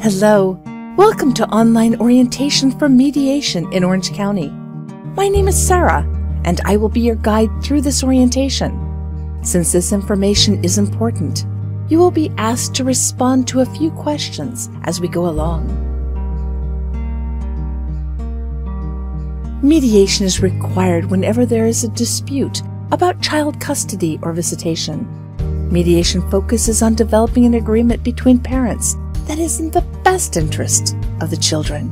Hello, welcome to Online Orientation for Mediation in Orange County. My name is Sarah, and I will be your guide through this orientation. Since this information is important, you will be asked to respond to a few questions as we go along. Mediation is required whenever there is a dispute about child custody or visitation. Mediation focuses on developing an agreement between parents that is in the best interest of the children.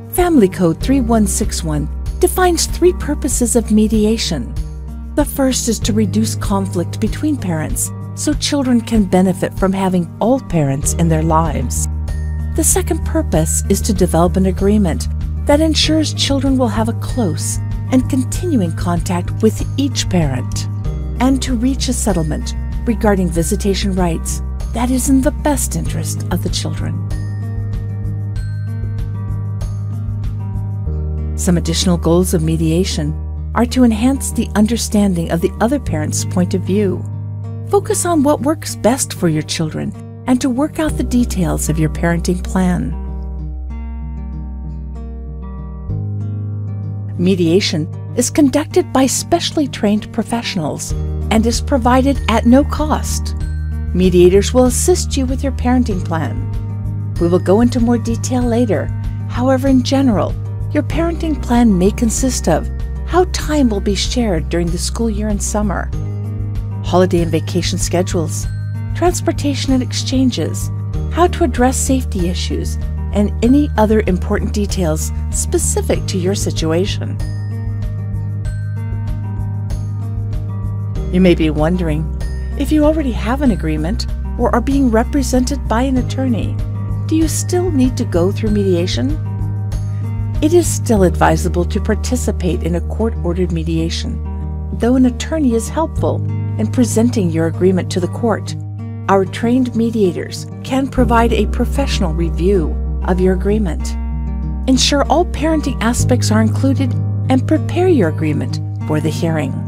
Family Code 3161 defines 3 purposes of mediation. The first is to reduce conflict between parents so children can benefit from having all parents in their lives. The second purpose is to develop an agreement that ensures children will have a close and continuing contact with each parent, and to reach a settlement regarding visitation rights that is in the best interest of the children. Some additional goals of mediation are to enhance the understanding of the other parent's point of view, focus on what works best for your children, and to work out the details of your parenting plan. Mediation is conducted by specially trained professionals and is provided at no cost. Mediators will assist you with your parenting plan. We will go into more detail later. However, in general, your parenting plan may consist of how time will be shared during the school year and summer, holiday and vacation schedules, transportation and exchanges, how to address safety issues, and any other important details specific to your situation. You may be wondering, if you already have an agreement or are being represented by an attorney, do you still need to go through mediation? It is still advisable to participate in a court-ordered mediation. Though an attorney is helpful in presenting your agreement to the court, our trained mediators can provide a professional review of your agreement. Ensure all parenting aspects are included and prepare your agreement for the hearing.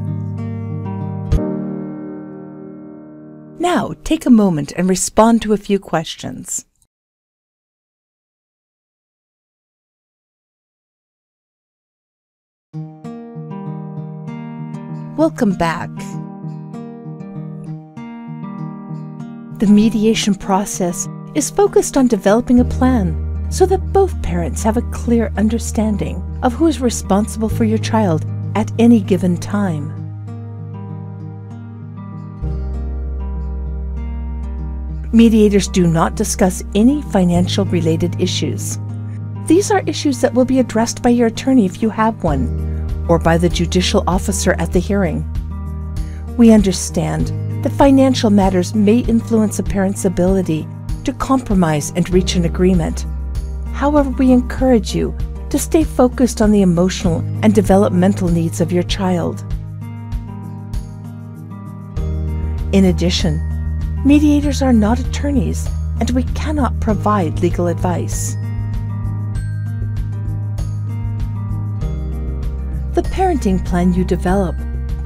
Now, take a moment and respond to a few questions. Welcome back. The mediation process is focused on developing a plan so that both parents have a clear understanding of who is responsible for your child at any given time. Mediators do not discuss any financial-related issues. These are issues that will be addressed by your attorney if you have one, or by the judicial officer at the hearing. We understand that financial matters may influence a parent's ability to compromise and reach an agreement. However, we encourage you to stay focused on the emotional and developmental needs of your child. In addition, mediators are not attorneys, and we cannot provide legal advice. The parenting plan you develop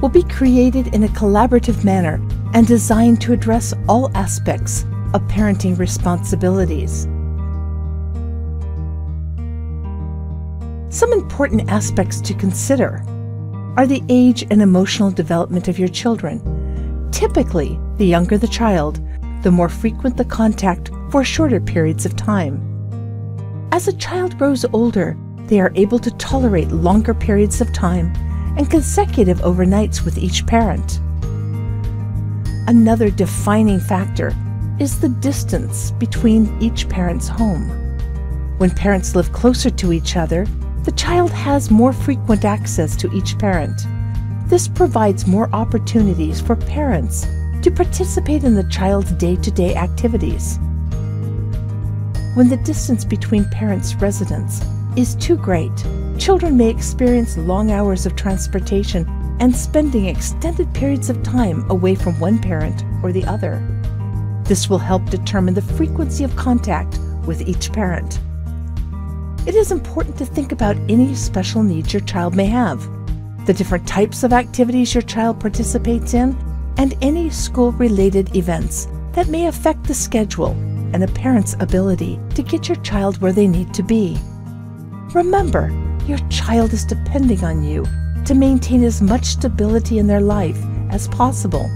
will be created in a collaborative manner and designed to address all aspects of parenting responsibilities. Some important aspects to consider are the age and emotional development of your children. Typically, the younger the child, the more frequent the contact for shorter periods of time. As a child grows older, they are able to tolerate longer periods of time and consecutive overnights with each parent. Another defining factor is the distance between each parent's home. When parents live closer to each other, the child has more frequent access to each parent. This provides more opportunities for parents to participate in the child's day-to-day activities. When the distance between parents' residence is too great, children may experience long hours of transportation and spending extended periods of time away from one parent or the other. This will help determine the frequency of contact with each parent. It is important to think about any special needs your child may have, the different types of activities your child participates in, and any school-related events that may affect the schedule and a parent's ability to get your child where they need to be. Remember, your child is depending on you to maintain as much stability in their life as possible,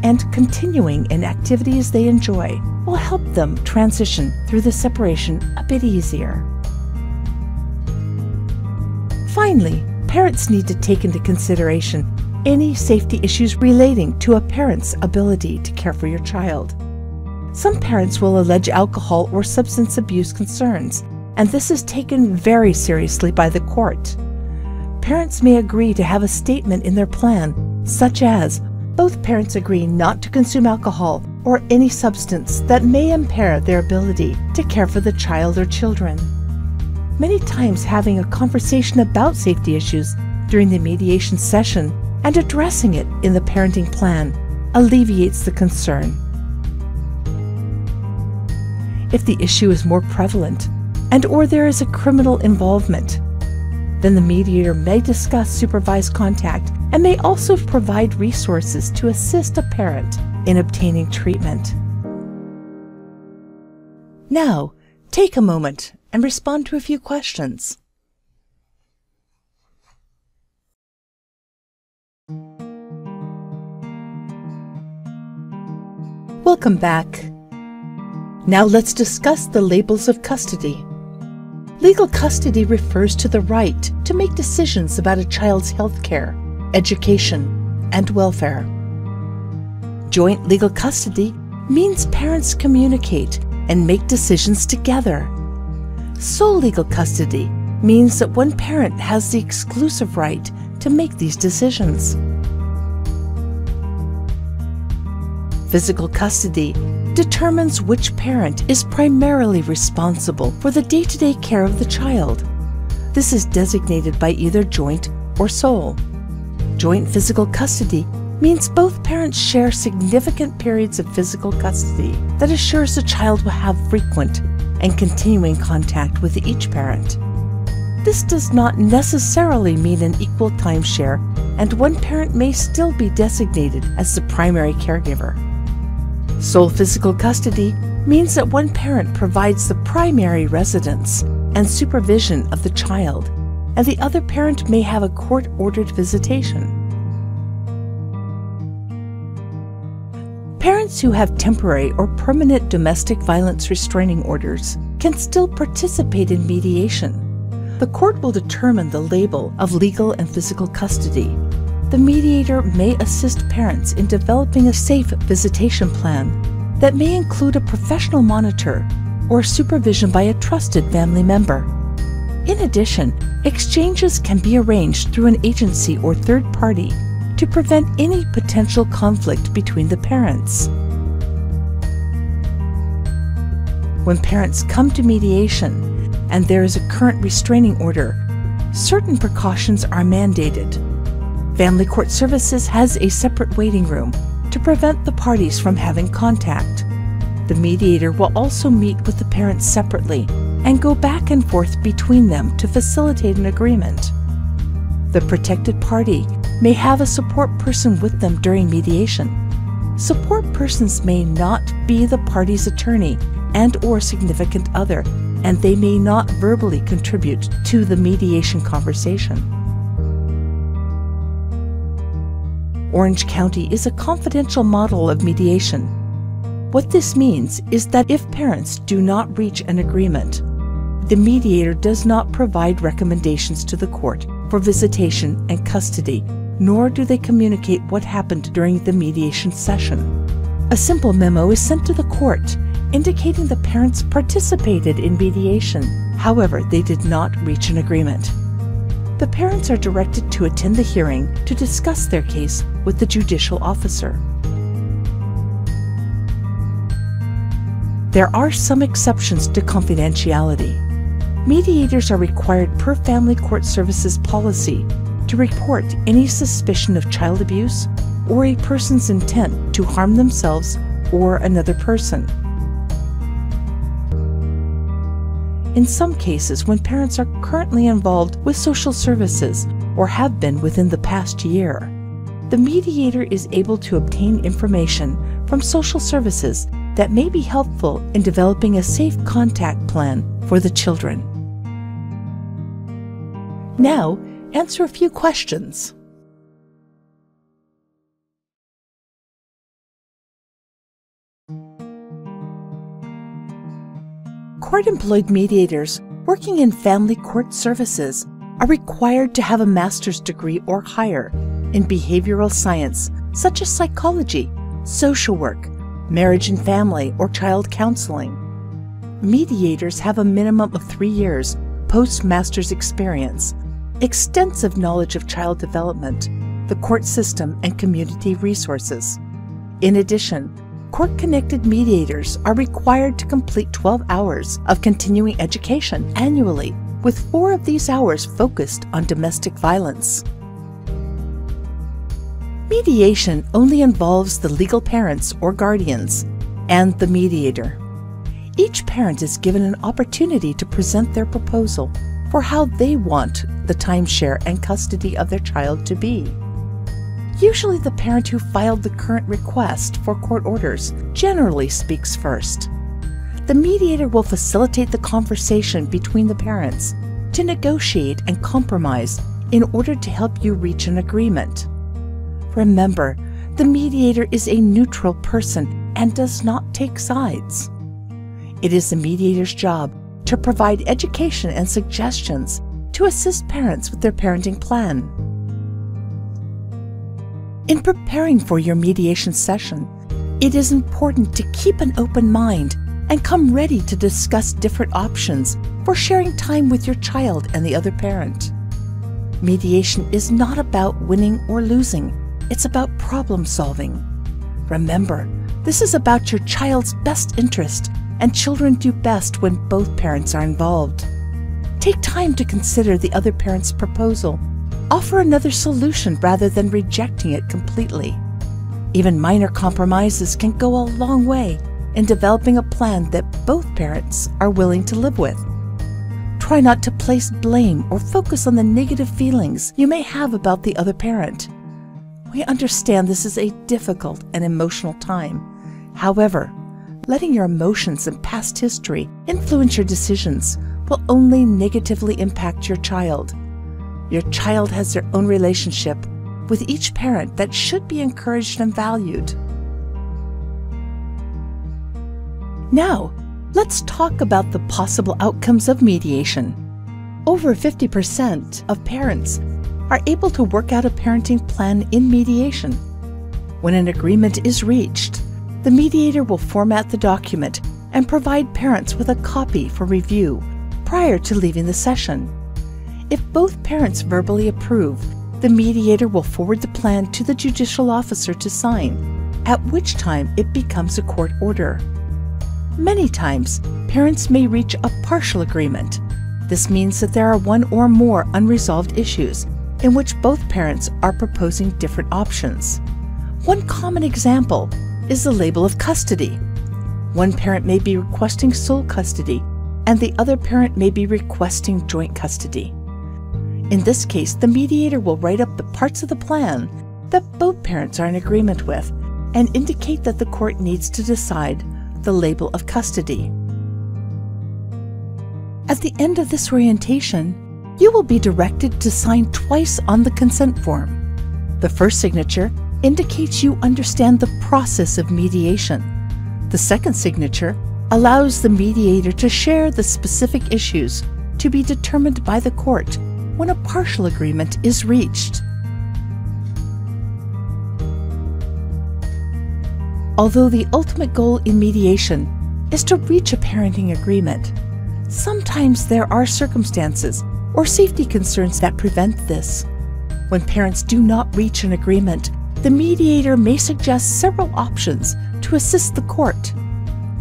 and continuing in activities they enjoy will help them transition through the separation a bit easier. Finally, parents need to take into consideration any safety issues relating to a parent's ability to care for your child. Some parents will allege alcohol or substance abuse concerns, and this is taken very seriously by the court. Parents may agree to have a statement in their plan, such as, both parents agree not to consume alcohol or any substance that may impair their ability to care for the child or children. Many times having a conversation about safety issues during the mediation session and addressing it in the parenting plan alleviates the concern. If the issue is more prevalent and/or there is a criminal involvement, then the mediator may discuss supervised contact and may also provide resources to assist a parent in obtaining treatment. Now, take a moment and respond to a few questions. Welcome back. Now let's discuss the labels of custody. Legal custody refers to the right to make decisions about a child's health care, education, and welfare. Joint legal custody means parents communicate and make decisions together. Sole legal custody means that one parent has the exclusive right to make these decisions. Physical custody determines which parent is primarily responsible for the day-to-day care of the child. This is designated by either joint or sole. Joint physical custody means both parents share significant periods of physical custody that assures the child will have frequent and continuing contact with each parent. This does not necessarily mean an equal time share, and one parent may still be designated as the primary caregiver. Sole physical custody means that one parent provides the primary residence and supervision of the child, and the other parent may have a court-ordered visitation. Parents who have temporary or permanent domestic violence restraining orders can still participate in mediation. The court will determine the label of legal and physical custody. The mediator may assist parents in developing a safe visitation plan that may include a professional monitor or supervision by a trusted family member. In addition, exchanges can be arranged through an agency or third party to prevent any potential conflict between the parents. When parents come to mediation and there is a current restraining order, certain precautions are mandated. Family Court Services has a separate waiting room to prevent the parties from having contact. The mediator will also meet with the parents separately and go back and forth between them to facilitate an agreement. The protected party may have a support person with them during mediation. Support persons may not be the party's attorney and/or significant other, and they may not verbally contribute to the mediation conversation. Orange County is a confidential model of mediation. What this means is that if parents do not reach an agreement, the mediator does not provide recommendations to the court for visitation and custody, nor do they communicate what happened during the mediation session. A simple memo is sent to the court indicating the parents participated in mediation. However, they did not reach an agreement. The parents are directed to attend the hearing to discuss their case with the judicial officer. There are some exceptions to confidentiality. Mediators are required per Family Court Services policy to report any suspicion of child abuse or a person's intent to harm themselves or another person. In some cases, when parents are currently involved with social services or have been within the past year, the mediator is able to obtain information from from social services that may be helpful in developing a safe contact plan for the children. Now, answer a few questions. Court-employed mediators working in family court services are required to have a master's degree or higher in behavioral science, such as psychology, social work, marriage and family, or child counseling. Mediators have a minimum of 3 years post-master's experience, extensive knowledge of child development, the court system, and community resources. In addition, court-connected mediators are required to complete 12 hours of continuing education annually, with 4 of these hours focused on domestic violence. Mediation only involves the legal parents or guardians and the mediator. Each parent is given an opportunity to present their proposal for how they want the timeshare and custody of their child to be. Usually the parent who filed the current request for court orders generally speaks first. The mediator will facilitate the conversation between the parents to negotiate and compromise in order to help you reach an agreement. Remember, the mediator is a neutral person and does not take sides. It is the mediator's job to provide education and suggestions to assist parents with their parenting plan. In preparing for your mediation session, it is important to keep an open mind and come ready to discuss different options for sharing time with your child and the other parent. Mediation is not about winning or losing, it's about problem solving. Remember, this is about your child's best interest, and children do best when both parents are involved. Take time to consider the other parent's proposal. Offer another solution rather than rejecting it completely. Even minor compromises can go a long way in developing a plan that both parents are willing to live with. Try not to place blame or focus on the negative feelings you may have about the other parent. We understand this is a difficult and emotional time. However, letting your emotions and past history influence your decisions will only negatively impact your child. Your child has their own relationship with each parent that should be encouraged and valued. Now, let's talk about the possible outcomes of mediation. Over 50% of parents are able to work out a parenting plan in mediation. When an agreement is reached, the mediator will format the document and provide parents with a copy for review prior to leaving the session. If both parents verbally approve, the mediator will forward the plan to the judicial officer to sign, at which time it becomes a court order. Many times, parents may reach a partial agreement. This means that there are one or more unresolved issues in which both parents are proposing different options. One common example is the label of custody. One parent may be requesting sole custody, and the other parent may be requesting joint custody. In this case, the mediator will write up the parts of the plan that both parents are in agreement with and indicate that the court needs to decide the label of custody. At the end of this orientation, you will be directed to sign twice on the consent form. The first signature indicates you understand the process of mediation. The second signature allows the mediator to share the specific issues to be determined by the court when a partial agreement is reached. Although the ultimate goal in mediation is to reach a parenting agreement, sometimes there are circumstances or safety concerns that prevent this. When parents do not reach an agreement, the mediator may suggest several options to assist the court.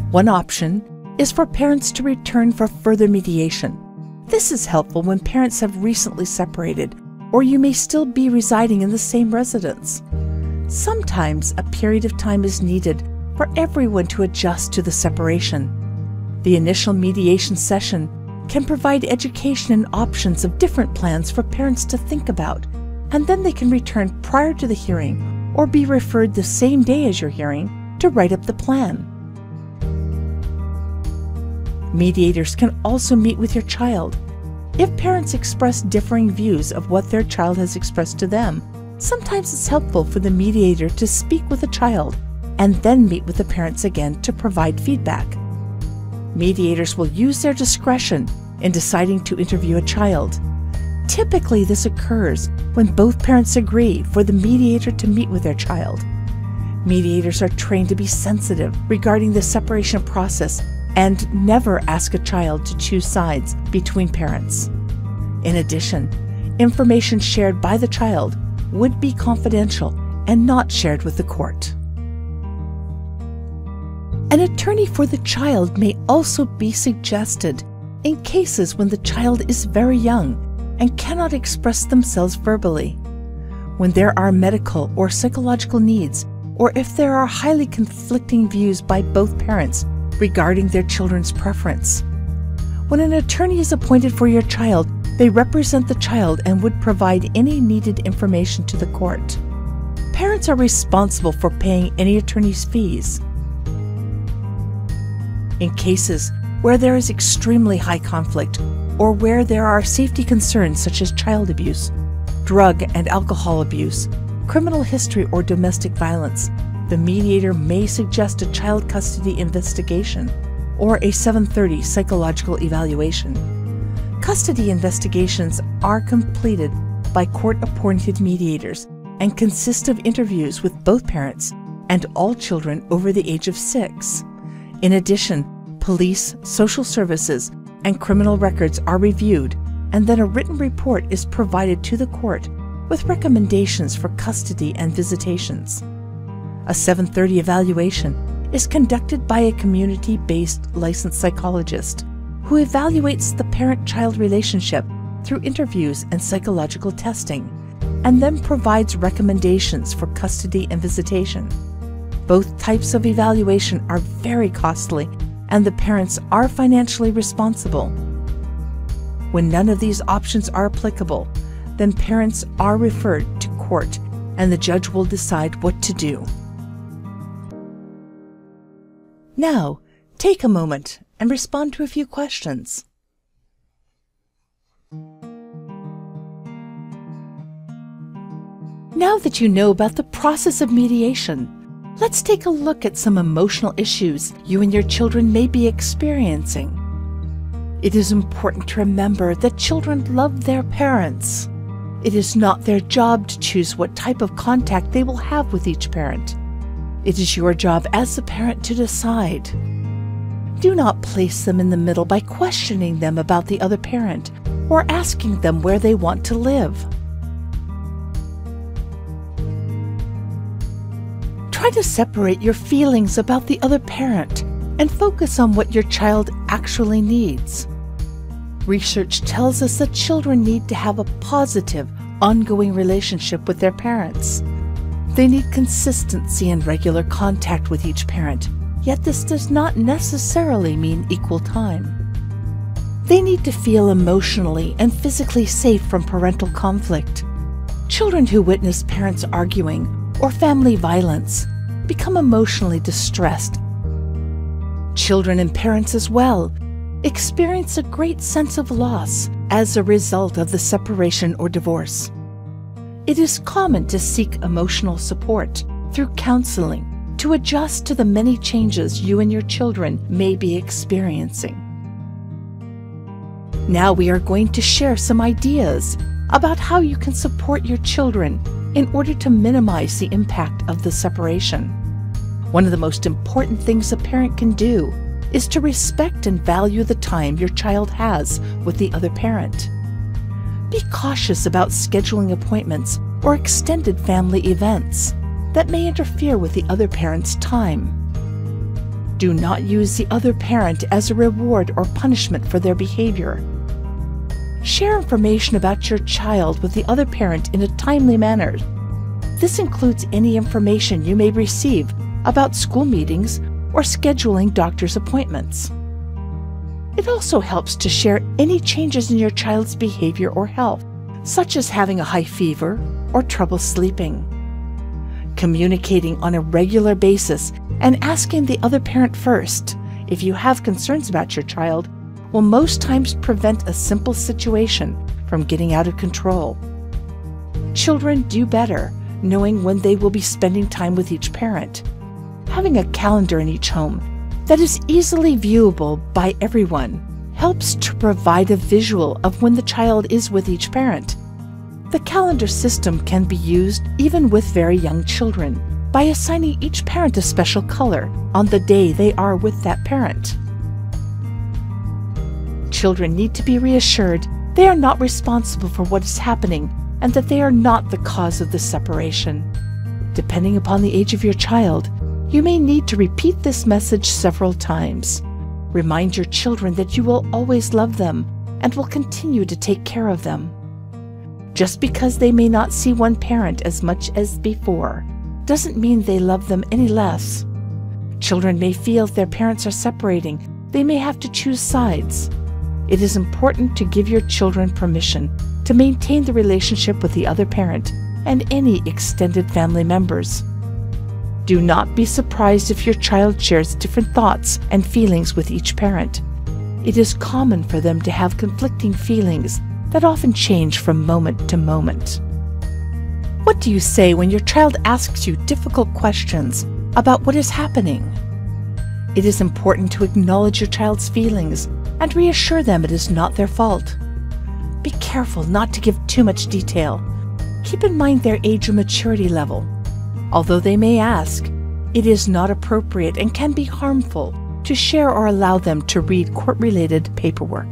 One option is for parents to return for further mediation. This is helpful when parents have recently separated, or you may still be residing in the same residence. Sometimes a period of time is needed for everyone to adjust to the separation. The initial mediation session can provide education and options of different plans for parents to think about, and then they can return prior to the hearing or be referred the same day as your hearing to write up the plan. Mediators can also meet with your child. If parents express differing views of what their child has expressed to them, sometimes it's helpful for the mediator to speak with the child and then meet with the parents again to provide feedback. Mediators will use their discretion in deciding to interview a child. Typically, this occurs when both parents agree for the mediator to meet with their child. Mediators are trained to be sensitive regarding the separation process and never ask a child to choose sides between parents. In addition, information shared by the child would be confidential and not shared with the court. An attorney for the child may also be suggested in cases when the child is very young and cannot express themselves verbally, when there are medical or psychological needs, or if there are highly conflicting views by both parents regarding their children's preference. When an attorney is appointed for your child, they represent the child and would provide any needed information to the court. Parents are responsible for paying any attorney's fees. In cases where there is extremely high conflict or where there are safety concerns such as child abuse, drug and alcohol abuse, criminal history, or domestic violence, the mediator may suggest a child custody investigation or a 730 psychological evaluation. Custody investigations are completed by court-appointed mediators and consist of interviews with both parents and all children over the age of 6. In addition, police, social services, and criminal records are reviewed, and then a written report is provided to the court with recommendations for custody and visitations. A 730 evaluation is conducted by a community-based licensed psychologist who evaluates the parent-child relationship through interviews and psychological testing, and then provides recommendations for custody and visitation. Both types of evaluation are very costly, and the parents are financially responsible. When none of these options are applicable, then parents are referred to court, and the judge will decide what to do. Now, take a moment and respond to a few questions. Now that you know about the process of mediation, let's take a look at some emotional issues you and your children may be experiencing. It is important to remember that children love their parents. It is not their job to choose what type of contact they will have with each parent. It is your job as the parent to decide. Do not place them in the middle by questioning them about the other parent or asking them where they want to live. Try to separate your feelings about the other parent and focus on what your child actually needs. Research tells us that children need to have a positive, ongoing relationship with their parents. They need consistency and regular contact with each parent, yet this does not necessarily mean equal time. They need to feel emotionally and physically safe from parental conflict. Children who witness parents arguing or family violence become emotionally distressed. Children and parents as well experience a great sense of loss as a result of the separation or divorce. It is common to seek emotional support through counseling to adjust to the many changes you and your children may be experiencing. Now we are going to share some ideas about how you can support your children in order to minimize the impact of the separation. One of the most important things a parent can do is to respect and value the time your child has with the other parent. Be cautious about scheduling appointments or extended family events that may interfere with the other parent's time. Do not use the other parent as a reward or punishment for their behavior. Share information about your child with the other parent in a timely manner. This includes any information you may receive about school meetings or scheduling doctor's appointments. It also helps to share any changes in your child's behavior or health, such as having a high fever or trouble sleeping. Communicating on a regular basis and asking the other parent first, if you have concerns about your child, will most times prevent a simple situation from getting out of control. Children do better knowing when they will be spending time with each parent. Having a calendar in each home that is easily viewable by everyone helps to provide a visual of when the child is with each parent. The calendar system can be used even with very young children by assigning each parent a special color on the day they are with that parent. Children need to be reassured they are not responsible for what is happening and that they are not the cause of the separation. Depending upon the age of your child, you may need to repeat this message several times. Remind your children that you will always love them and will continue to take care of them. Just because they may not see one parent as much as before doesn't mean they love them any less. Children may feel if their parents are separating, they may have to choose sides. It is important to give your children permission to maintain the relationship with the other parent and any extended family members. Do not be surprised if your child shares different thoughts and feelings with each parent. It is common for them to have conflicting feelings that often change from moment to moment. What do you say when your child asks you difficult questions about what is happening? It is important to acknowledge your child's feelings and reassure them it is not their fault. Be careful not to give too much detail. Keep in mind their age or maturity level. Although they may ask, it is not appropriate and can be harmful to share or allow them to read court-related paperwork.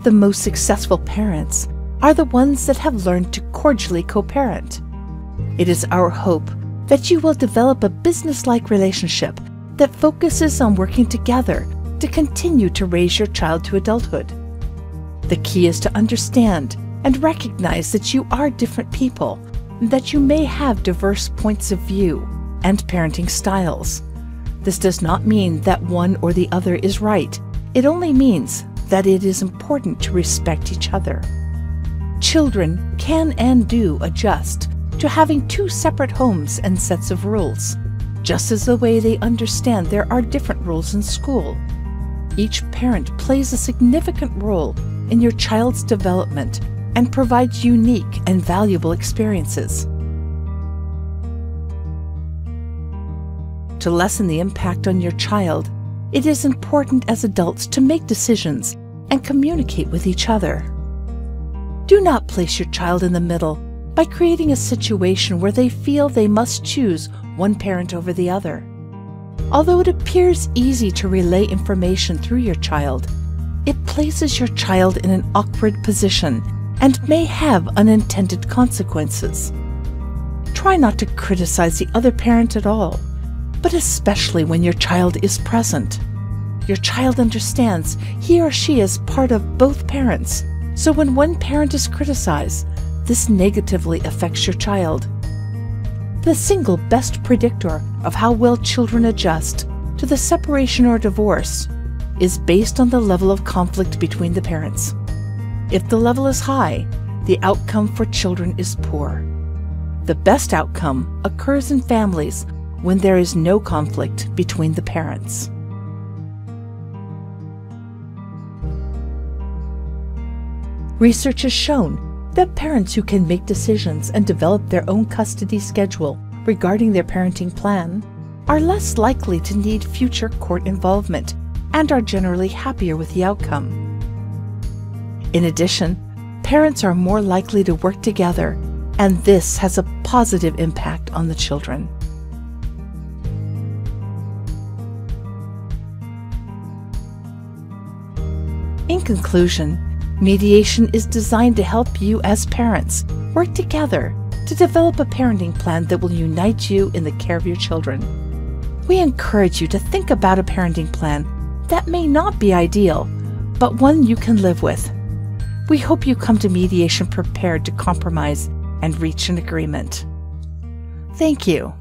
The most successful parents are the ones that have learned to cordially co-parent. It is our hope that you will develop a business-like relationship that focuses on working together to continue to raise your child to adulthood. The key is to understand and recognize that you are different people, and that you may have diverse points of view and parenting styles. This does not mean that one or the other is right. It only means that it is important to respect each other. Children can and do adjust to having two separate homes and sets of rules, just as the way they understand there are different rules in school. Each parent plays a significant role in your child's development and provides unique and valuable experiences. To lessen the impact on your child, it is important as adults to make decisions and communicate with each other. Do not place your child in the middle by creating a situation where they feel they must choose one parent over the other. Although it appears easy to relay information through your child, it places your child in an awkward position and may have unintended consequences. Try not to criticize the other parent at all, but especially when your child is present. Your child understands he or she is part of both parents, so when one parent is criticized, this negatively affects your child. The single best predictor of how well children adjust to the separation or divorce is based on the level of conflict between the parents. If the level is high, the outcome for children is poor. The best outcome occurs in families when there is no conflict between the parents. Research has shown that parents who can make decisions and develop their own custody schedule regarding their parenting plan are less likely to need future court involvement and are generally happier with the outcome. In addition, parents are more likely to work together, and this has a positive impact on the children. In conclusion, mediation is designed to help you as parents work together to develop a parenting plan that will unite you in the care of your children. We encourage you to think about a parenting plan that may not be ideal, but one you can live with. We hope you come to mediation prepared to compromise and reach an agreement. Thank you.